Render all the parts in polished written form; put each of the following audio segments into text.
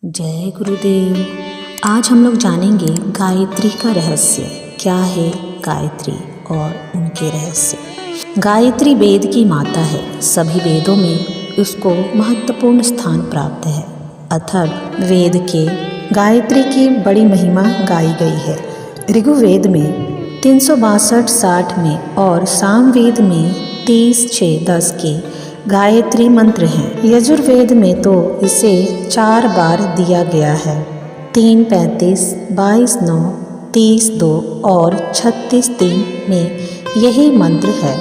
जय गुरुदेव। आज हम लोग जानेंगे गायत्री का रहस्य। क्या है गायत्री और उनके रहस्य। गायत्री वेद की माता है। सभी वेदों में उसको महत्वपूर्ण स्थान प्राप्त है। अथर्व वेद के गायत्री की बड़ी महिमा गाई गई है। ऋग्वेद में 362-60 में और सामवेद में 30-6-10 के गायत्री मंत्र हैं। यजुर्वेद में तो इसे 4 बार दिया गया है। 3-35, 22-9, 30-2 और 36-3 में यही मंत्र है।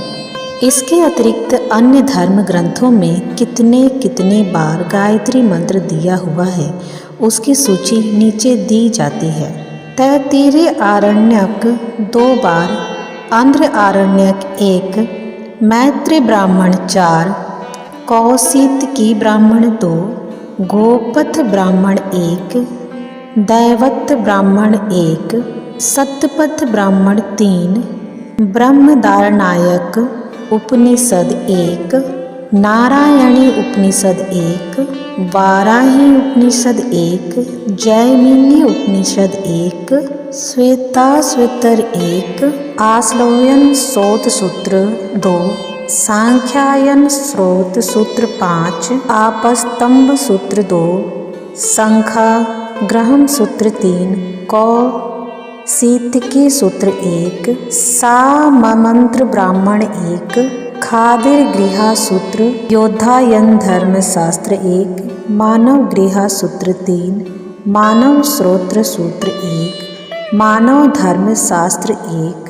इसके अतिरिक्त अन्य धर्म ग्रंथों में कितने कितने बार गायत्री मंत्र दिया हुआ है, उसकी सूची नीचे दी जाती है। तैत्तिरीय आरण्यक 2 बार, आंध्र आरण्यक 1, मैत्री ब्राह्मण 4, कौशितकी ब्राह्मण 2, गोपथ ब्राह्मण 1, दैवत ब्राह्मण 1, सतपथ ब्राह्मण 3, ब्रह्मदारणायक उपनिषद 1, नारायणी उपनिषद 1, वाराही उपनिषद 1, जैमिनी उपनिषद 1, श्वेताश्वतर 1, आश्लौयन स्रोत सूत्र 2, सांख्यायन स्रोत सूत्र 5, आपस्तंभ सूत्र 2, संखा ग्रहम सूत्र 3, कौशितकी सूत्र 1, साममंत्र ब्राह्मण 1, खादिर गृहा सूत्र, योद्धायन धर्मशास्त्र 1, मानव गृहा सूत्र 3, मानव स्रोत्र सूत्र 1, मानव धर्मशास्त्र 1,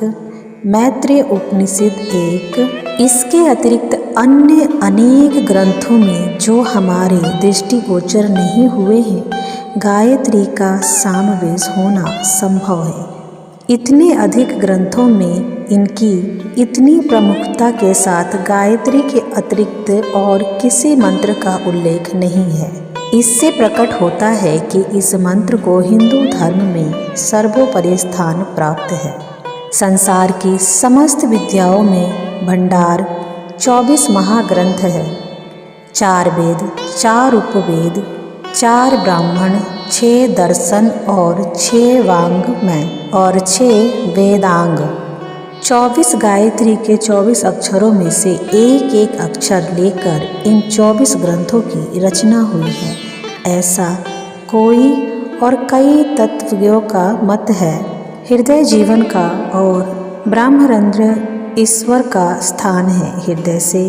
मैत्रेय उपनिषद 1। इसके अतिरिक्त अन्य अनेक ग्रंथों में जो हमारे दृष्टिगोचर नहीं हुए हैं, गायत्री का समावेश होना संभव है। इतने अधिक ग्रंथों में इनकी इतनी प्रमुखता के साथ गायत्री के अतिरिक्त और किसी मंत्र का उल्लेख नहीं है। इससे प्रकट होता है कि इस मंत्र को हिंदू धर्म में सर्वोपरि स्थान प्राप्त है। संसार की समस्त विद्याओं में भंडार 24 महाग्रंथ है। 4 वेद, 4 उपवेद, 4 ब्राह्मण, 6 दर्शन और 6 वाङ्मय और 6 वेदांग। 24 गायत्री के 24 अक्षरों में से एक एक अक्षर लेकर इन 24 ग्रंथों की रचना हुई है, ऐसा कोई और कई तत्वज्ञों का मत है। हृदय जीवन का और ब्रह्मरंध्र ईश्वर का स्थान है। हृदय से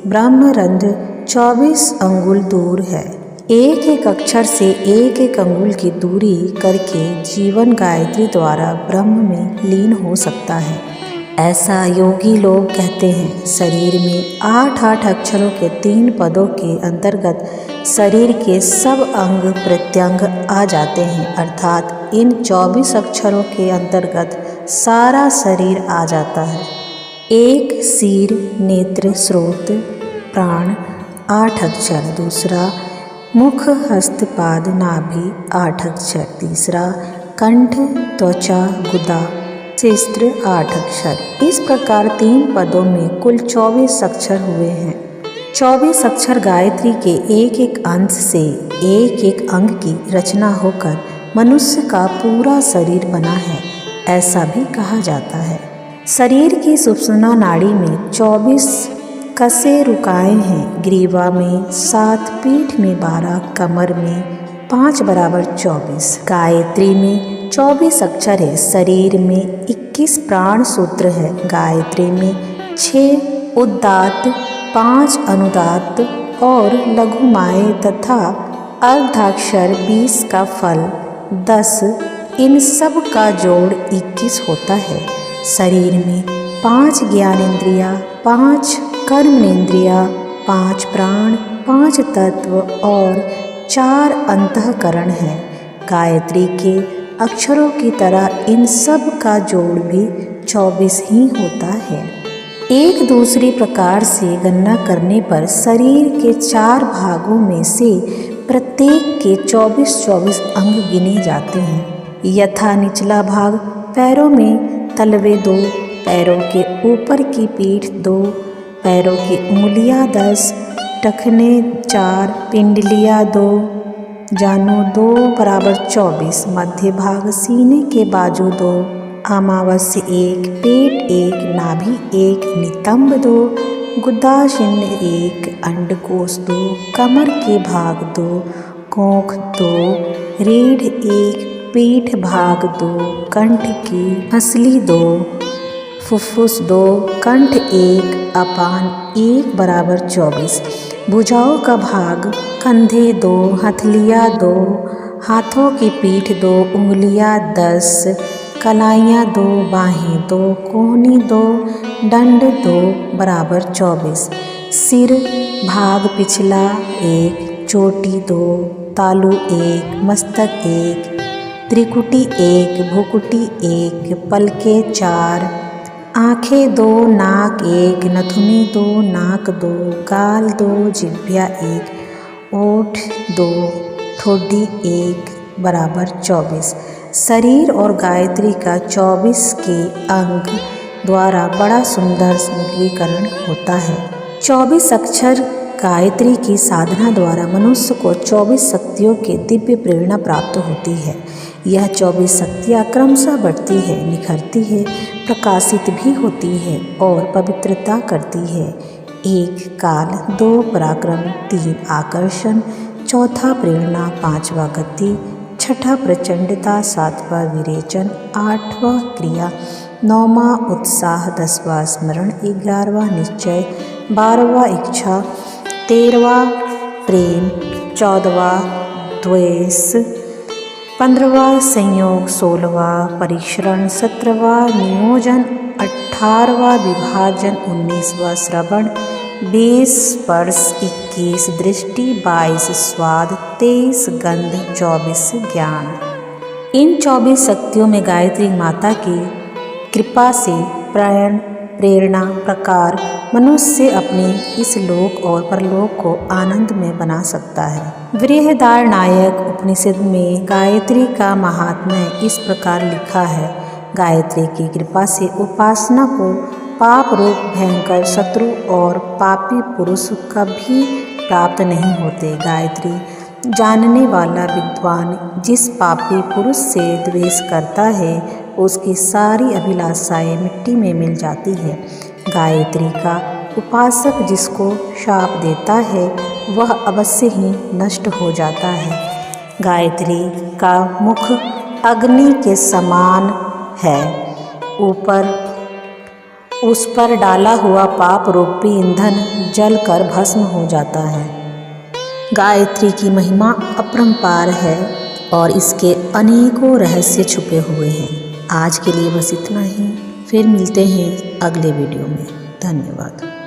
ब्रह्मरंध्र 24 अंगुल दूर है। एक एक अक्षर से एक एक अंगुल की दूरी करके जीवन गायत्री द्वारा ब्रह्म में लीन हो सकता है, ऐसा योगी लोग कहते हैं। शरीर में 8-8 अक्षरों के 3 पदों के अंतर्गत शरीर के सब अंग प्रत्यंग आ जाते हैं, अर्थात इन 24 अक्षरों के अंतर्गत सारा शरीर आ जाता है। एक सिर, नेत्र, स्रोत, प्राण 8 अक्षर। दूसरा मुख, हस्त, पाद, नाभि 8 अक्षर। तीसरा कंठ, त्वचा, गुदा, शिश्न 8 अक्षर। इस प्रकार 3 पदों में कुल 24 अक्षर हुए हैं। 24 अक्षर गायत्री के एक एक अंश से एक एक अंग की रचना होकर मनुष्य का पूरा शरीर बना है, ऐसा भी कहा जाता है। शरीर की सुषुम्ना नाड़ी में 24 कसे रुकाए हैं। ग्रीवा में 7, पीठ में 12, कमर में 5 बराबर 24। गायत्री में 24 अक्षर है। शरीर में 21 प्राण सूत्र है। गायत्री में 6 उदात्त, 5 अनुदात्त और लघुमाए तथा अर्धाक्षर 20 का फल 10, इन सब का जोड़ 21 होता है। शरीर में 5 ज्ञानेंद्रिया, 5 कर्मेंद्रिया, 5 प्राण, 5 तत्व और 4 अंतःकरण है। गायत्री के अक्षरों की तरह इन सब का जोड़ भी 24 ही होता है। एक दूसरी प्रकार से गणना करने पर शरीर के 4 भागों में से प्रत्येक के 24-24 अंग गिने जाते हैं। यथा निचला भाग पैरों में तलवे 2, पैरों के ऊपर की पीठ 2, पैरों की उंगलियां 10, टखने 4, पिंडलियां 2, जानु 2 बराबर 24, मध्य भाग सीने के बाजू 2, अमावस्या 1, पेट 1, नाभि 1, नितंब 2, गुदा चिन्ह 1, अंडकोश 2, कमर के भाग 2, कोख 2, रीढ़ 1, पीठ भाग 2, कंठ की हंसली 2, फुफ्फुस 2, कंठ 1, अपान 1 बराबर 24, भुजाओं का भाग कंधे 2, हथलियाँ 2, हाथों की पीठ 2, उंगलियाँ 10, कलाइयाँ 2, बाहें 2, कोहनी 2, दंड 2 बराबर 24, सिर भाग पिछला 1, चोटी 2, तालू 1, मस्तक 1, त्रिकुटी 1, भुकुटी 1, पलके 4, आँखें 2, नाक 1, नथुनी 2, नाक 2, गाल 2, जिह्वा 1, ओठ 2, ठोडी 1 बराबर 24। शरीर और गायत्री का 24 के अंग द्वारा बड़ा सुंदर समीकरण होता है। 24 अक्षर गायत्री की साधना द्वारा मनुष्य को 24 शक्तियों के दिव्य प्रेरणा प्राप्त होती है। यह 24 शक्तियाँ क्रमशः बढ़ती है, निखरती है, प्रकाशित भी होती है और पवित्रता करती है। 1 काल, 2 पराक्रम, 3 आकर्षण, 4 प्रेरणा, 5वां गति, 6 प्रचंडता, 7वां विरेचन, 8वां क्रिया, 9वां उत्साह, 10वां स्मरण, 11वां निश्चय, 12वां इच्छा, 13वां प्रेम, 14वां द्वेष, 15वां संयोग, 16वां परिश्रण, 17वां नियोजन, 18वां विभाजन, 19वां श्रवण, 20 स्पर्श, 21 दृष्टि, 22 स्वाद, 23 गंध, 24 ज्ञान। इन 24 शक्तियों में गायत्री माता की कृपा से प्रेरणा प्रकार मनुष्य अपने इस लोक और परलोक को आनंद में बना सकता है। बृहदारण्यक उपनिषद में गायत्री का महात्म्य इस प्रकार लिखा है। गायत्री की कृपा से उपासना को पाप रूप भयंकर शत्रु और पापी पुरुष कभी प्राप्त नहीं होते। गायत्री जानने वाला विद्वान जिस पापी पुरुष से द्वेष करता है उसकी सारी अभिलाषाएं मिट्टी में मिल जाती है। गायत्री का उपासक जिसको शाप देता है वह अवश्य ही नष्ट हो जाता है। गायत्री का मुख अग्नि के समान है, ऊपर उस पर डाला हुआ पाप रूपी ईंधन जलकर भस्म हो जाता है। गायत्री की महिमा अपरंपार है और इसके अनेकों रहस्य छुपे हुए हैं। आज के लिए बस इतना ही, फिर मिलते हैं अगले वीडियो में। धन्यवाद।